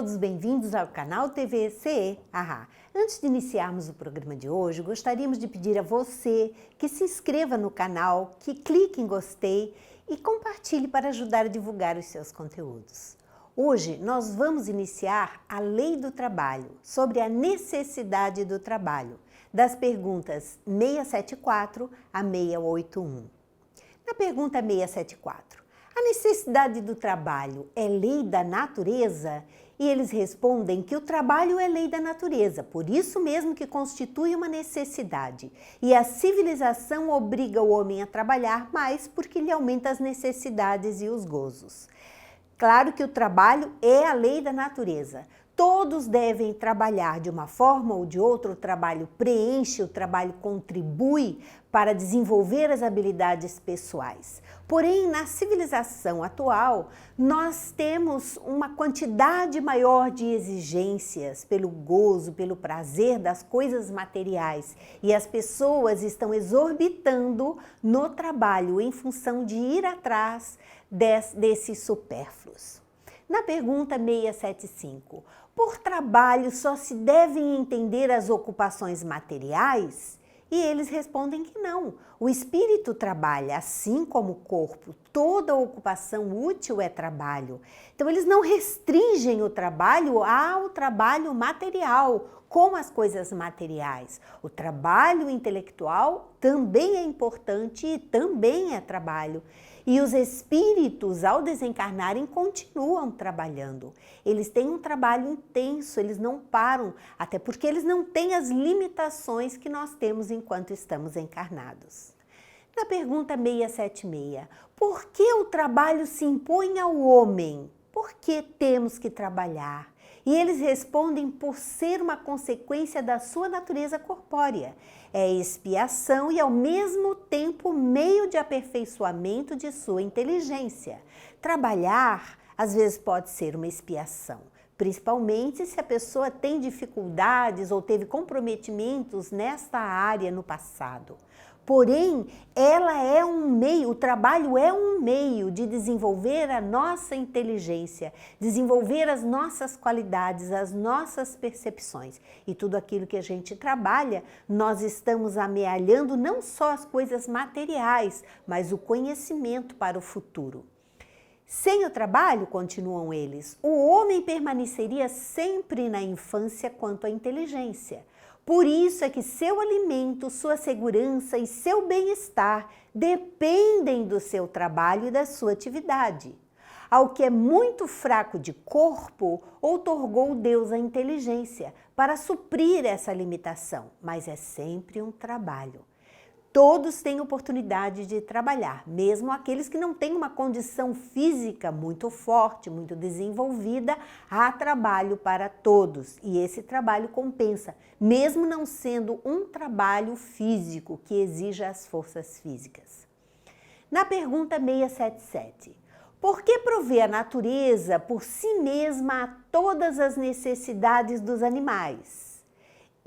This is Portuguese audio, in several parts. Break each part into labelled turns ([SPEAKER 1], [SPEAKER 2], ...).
[SPEAKER 1] todos bem-vindos ao canal TV CE Haha. Antes de iniciarmos o programa de hoje, gostaríamos de pedir a você que se inscreva no canal, que clique em gostei e compartilhe para ajudar a divulgar os seus conteúdos. Hoje nós vamos iniciar a Lei do Trabalho, sobre a necessidade do trabalho, das perguntas 674 a 681. Na pergunta 674, a necessidade do trabalho é lei da natureza? E eles respondem que o trabalho é lei da natureza, por isso mesmo que constitui uma necessidade. E a civilização obriga o homem a trabalhar mais porque lhe aumenta as necessidades e os gozos. Claro que o trabalho é a lei da natureza. Todos devem trabalhar de uma forma ou de outra, o trabalho preenche, o trabalho contribui para desenvolver as habilidades pessoais. Porém, na civilização atual, nós temos uma quantidade maior de exigências pelo gozo, pelo prazer das coisas materiais e as pessoas estão exorbitando no trabalho em função de ir atrás desses supérfluos. Na pergunta 675, por trabalho só se devem entender as ocupações materiais? E eles respondem que não. O espírito trabalha, assim como o corpo. Toda ocupação útil é trabalho. Então, eles não restringem o trabalho ao trabalho material, como as coisas materiais. O trabalho intelectual também é importante e também é trabalho. E os espíritos, ao desencarnarem, continuam trabalhando. Eles têm um trabalho intenso, eles não param, até porque eles não têm as limitações que nós temos enquanto estamos encarnados. Na pergunta 676, por que o trabalho se impõe ao homem? Por que temos que trabalhar? E eles respondem por ser uma consequência da sua natureza corpórea. É expiação e, ao mesmo tempo, meio de aperfeiçoamento de sua inteligência. Trabalhar, às vezes, pode ser uma expiação, principalmente se a pessoa tem dificuldades ou teve comprometimentos nesta área no passado. Porém, ela é um meio, o trabalho é um meio de desenvolver a nossa inteligência, desenvolver as nossas qualidades, as nossas percepções. E tudo aquilo que a gente trabalha, nós estamos amealhando não só as coisas materiais, mas o conhecimento para o futuro. Sem o trabalho, continuam eles, o homem permaneceria sempre na infância quanto à inteligência. Por isso é que seu alimento, sua segurança e seu bem-estar dependem do seu trabalho e da sua atividade. Ao que é muito fraco de corpo, outorgou Deus a inteligência para suprir essa limitação, mas é sempre um trabalho. Todos têm oportunidade de trabalhar, mesmo aqueles que não têm uma condição física muito forte, muito desenvolvida, há trabalho para todos. E esse trabalho compensa, mesmo não sendo um trabalho físico que exija as forças físicas. Na pergunta 677, por que provê a natureza por si mesma a todas as necessidades dos animais?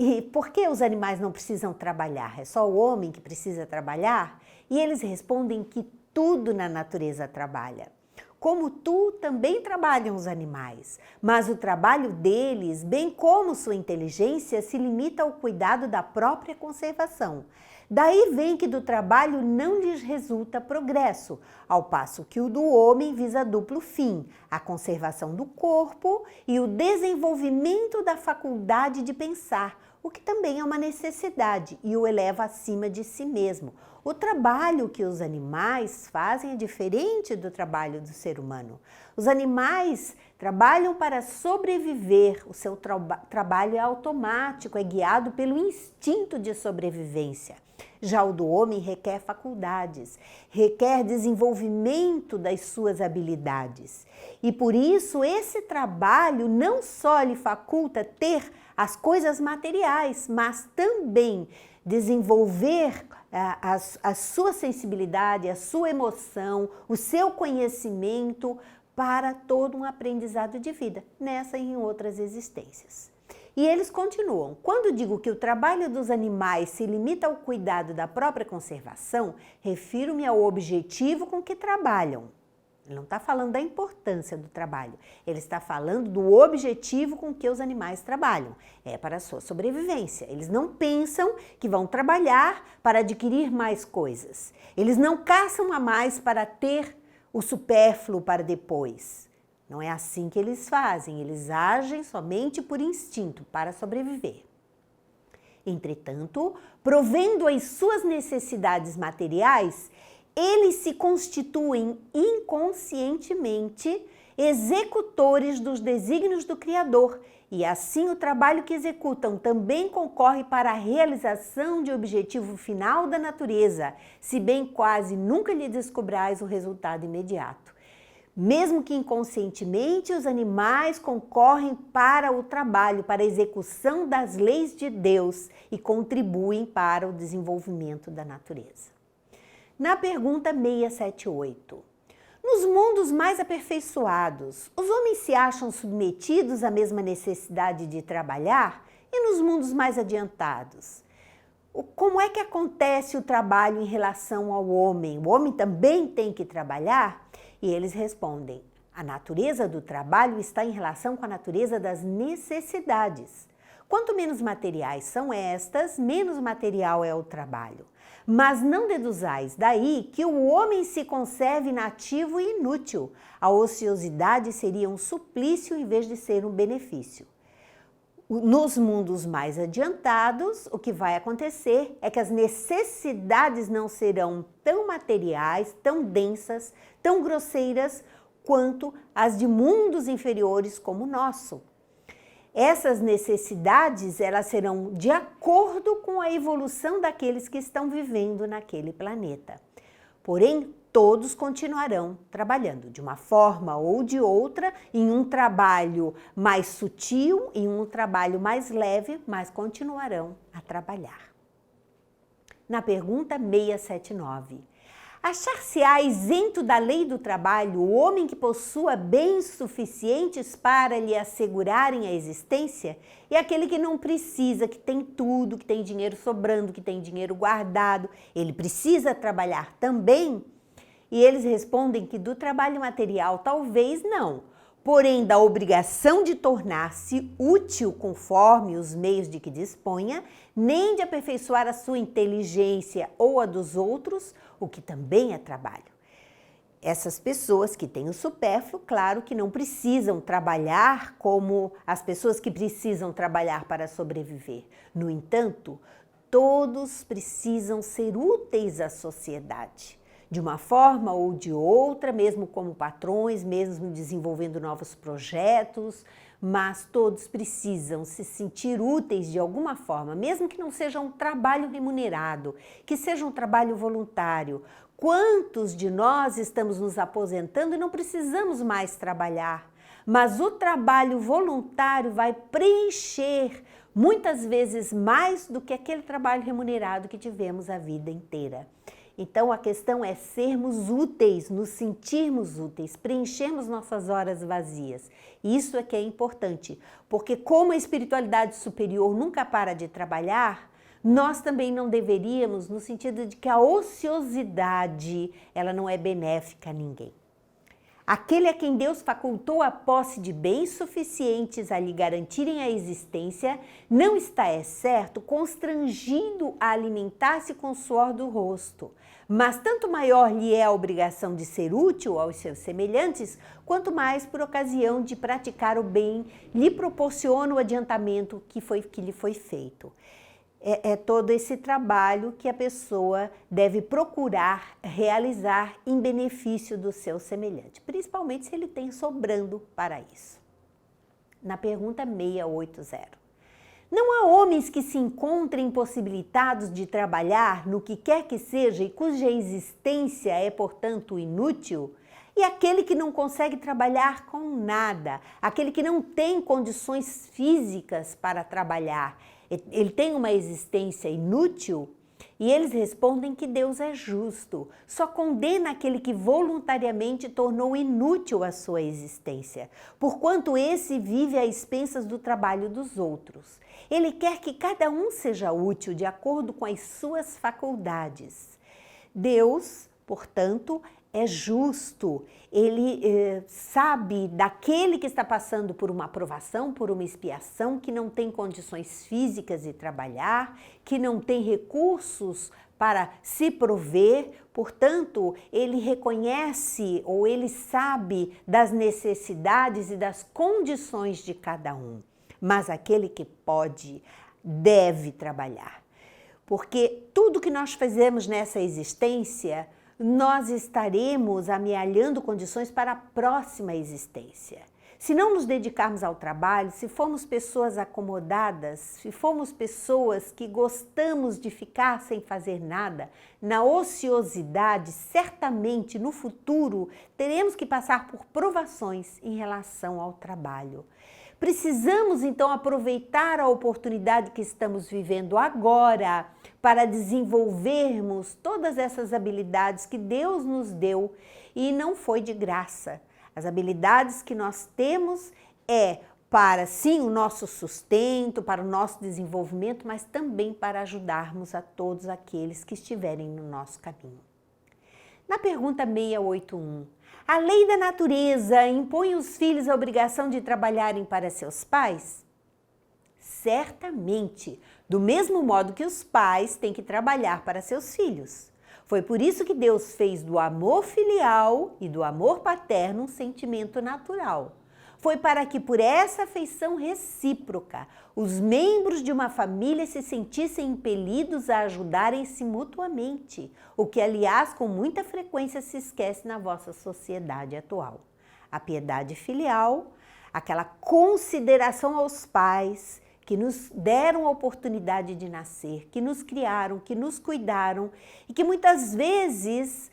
[SPEAKER 1] E por que os animais não precisam trabalhar? É só o homem que precisa trabalhar? E eles respondem que tudo na natureza trabalha. Como tu, também trabalham os animais, mas o trabalho deles, bem como sua inteligência, se limita ao cuidado da própria conservação. Daí vem que do trabalho não lhes resulta progresso, ao passo que o do homem visa duplo fim, a conservação do corpo e o desenvolvimento da faculdade de pensar, o que também é uma necessidade e o eleva acima de si mesmo. O trabalho que os animais fazem é diferente do trabalho do ser humano. Os animais trabalham para sobreviver, o seu trabalho é automático, é guiado pelo instinto de sobrevivência. Já o do homem requer faculdades, requer desenvolvimento das suas habilidades. E por isso esse trabalho não só lhe faculta ter as coisas materiais, mas também desenvolver a sua sensibilidade, a sua emoção, o seu conhecimento para todo um aprendizado de vida, nessa e em outras existências. E eles continuam, quando digo que o trabalho dos animais se limita ao cuidado da própria conservação, refiro-me ao objetivo com que trabalham. Ele não está falando da importância do trabalho. Ele está falando do objetivo com que os animais trabalham. É para a sua sobrevivência. Eles não pensam que vão trabalhar para adquirir mais coisas. Eles não caçam a mais para ter o supérfluo para depois. Não é assim que eles fazem. Eles agem somente por instinto, para sobreviver. Entretanto, provendo as suas necessidades materiais, eles se constituem inconscientemente executores dos desígnios do Criador, e assim o trabalho que executam também concorre para a realização de objetivo final da natureza, se bem quase nunca lhe descobrais o resultado imediato. Mesmo que inconscientemente, os animais concorrem para o trabalho, para a execução das leis de Deus e contribuem para o desenvolvimento da natureza. Na pergunta 678, nos mundos mais aperfeiçoados, os homens se acham submetidos à mesma necessidade de trabalhar? E nos mundos mais adiantados? Como é que acontece o trabalho em relação ao homem? O homem também tem que trabalhar? E eles respondem, a natureza do trabalho está em relação com a natureza das necessidades. Quanto menos materiais são estas, menos material é o trabalho. Mas não deduzais daí que o homem se conserve inativo e inútil. A ociosidade seria um suplício em vez de ser um benefício. Nos mundos mais adiantados, o que vai acontecer é que as necessidades não serão tão materiais, tão densas, tão grosseiras quanto as de mundos inferiores como o nosso. Essas necessidades, elas serão de acordo com a evolução daqueles que estão vivendo naquele planeta. Porém, todos continuarão trabalhando de uma forma ou de outra, em um trabalho mais sutil, em um trabalho mais leve, mas continuarão a trabalhar. Na pergunta 679, achar-se-á isento da lei do trabalho o homem que possua bens suficientes para lhe assegurarem a existência e aquele que não precisa, que tem tudo, que tem dinheiro sobrando, que tem dinheiro guardado, ele precisa trabalhar também? E eles respondem que do trabalho material talvez não, porém da obrigação de tornar-se útil conforme os meios de que disponha, nem de aperfeiçoar a sua inteligência ou a dos outros, o que também é trabalho. Essas pessoas que têm o supérfluo, claro que não precisam trabalhar como as pessoas que precisam trabalhar para sobreviver. No entanto, todos precisam ser úteis à sociedade. De uma forma ou de outra, mesmo como patrões, mesmo desenvolvendo novos projetos, mas todos precisam se sentir úteis de alguma forma, mesmo que não seja um trabalho remunerado, que seja um trabalho voluntário. Quantos de nós estamos nos aposentando e não precisamos mais trabalhar? Mas o trabalho voluntário vai preencher muitas vezes mais do que aquele trabalho remunerado que tivemos a vida inteira. Então, a questão é sermos úteis, nos sentirmos úteis, preenchermos nossas horas vazias. Isso é que é importante, porque como a espiritualidade superior nunca para de trabalhar, nós também não deveríamos, no sentido de que a ociosidade, ela não é benéfica a ninguém. Aquele a quem Deus facultou a posse de bens suficientes a lhe garantirem a existência, não está, é certo, constrangido a alimentar-se com o suor do rosto. Mas tanto maior lhe é a obrigação de ser útil aos seus semelhantes, quanto mais por ocasião de praticar o bem lhe proporciona o adiantamento que lhe foi feito. É todo esse trabalho que a pessoa deve procurar realizar em benefício do seu semelhante, principalmente se ele tem sobrando para isso. Na pergunta 680. Não há homens que se encontrem impossibilitados de trabalhar no que quer que seja e cuja existência é, portanto, inútil? E aquele que não consegue trabalhar com nada, aquele que não tem condições físicas para trabalhar, ele tem uma existência inútil? E eles respondem que Deus é justo, só condena aquele que voluntariamente tornou inútil a sua existência, porquanto esse vive às expensas do trabalho dos outros. Ele quer que cada um seja útil de acordo com as suas faculdades. Deus, portanto, é justo, ele sabe daquele que está passando por uma provação, por uma expiação, que não tem condições físicas de trabalhar, que não tem recursos para se prover, portanto, ele reconhece ou ele sabe das necessidades e das condições de cada um. Mas aquele que pode, deve trabalhar. Porque tudo que nós fazemos nessa existência, nós estaremos amealhando condições para a próxima existência. Se não nos dedicarmos ao trabalho, se formos pessoas acomodadas, se formos pessoas que gostamos de ficar sem fazer nada, na ociosidade, certamente no futuro teremos que passar por provações em relação ao trabalho. Precisamos então aproveitar a oportunidade que estamos vivendo agora para desenvolvermos todas essas habilidades que Deus nos deu e não foi de graça. As habilidades que nós temos para, sim, o nosso sustento, para o nosso desenvolvimento, mas também para ajudarmos a todos aqueles que estiverem no nosso caminho. Na pergunta 681, a lei da natureza impõe aos filhos a obrigação de trabalharem para seus pais? Certamente, do mesmo modo que os pais têm que trabalhar para seus filhos. Foi por isso que Deus fez do amor filial e do amor paterno um sentimento natural. Foi para que, por essa afeição recíproca, os membros de uma família se sentissem impelidos a ajudarem-se mutuamente, o que, aliás, com muita frequência se esquece na vossa sociedade atual. A piedade filial, aquela consideração aos pais que nos deram a oportunidade de nascer, que nos criaram, que nos cuidaram e que muitas vezes,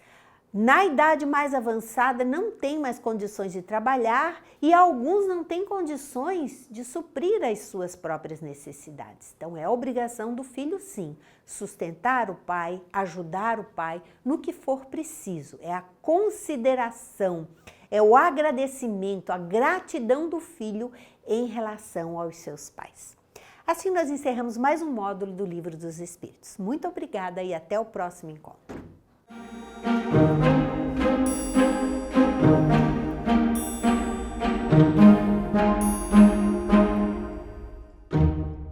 [SPEAKER 1] na idade mais avançada, não tem mais condições de trabalhar e alguns não têm condições de suprir as suas próprias necessidades. Então, é a obrigação do filho, sim, sustentar o pai, ajudar o pai no que for preciso. É a consideração, é o agradecimento, a gratidão do filho em relação aos seus pais. Assim, nós encerramos mais um módulo do Livro dos Espíritos. Muito obrigada e até o próximo encontro.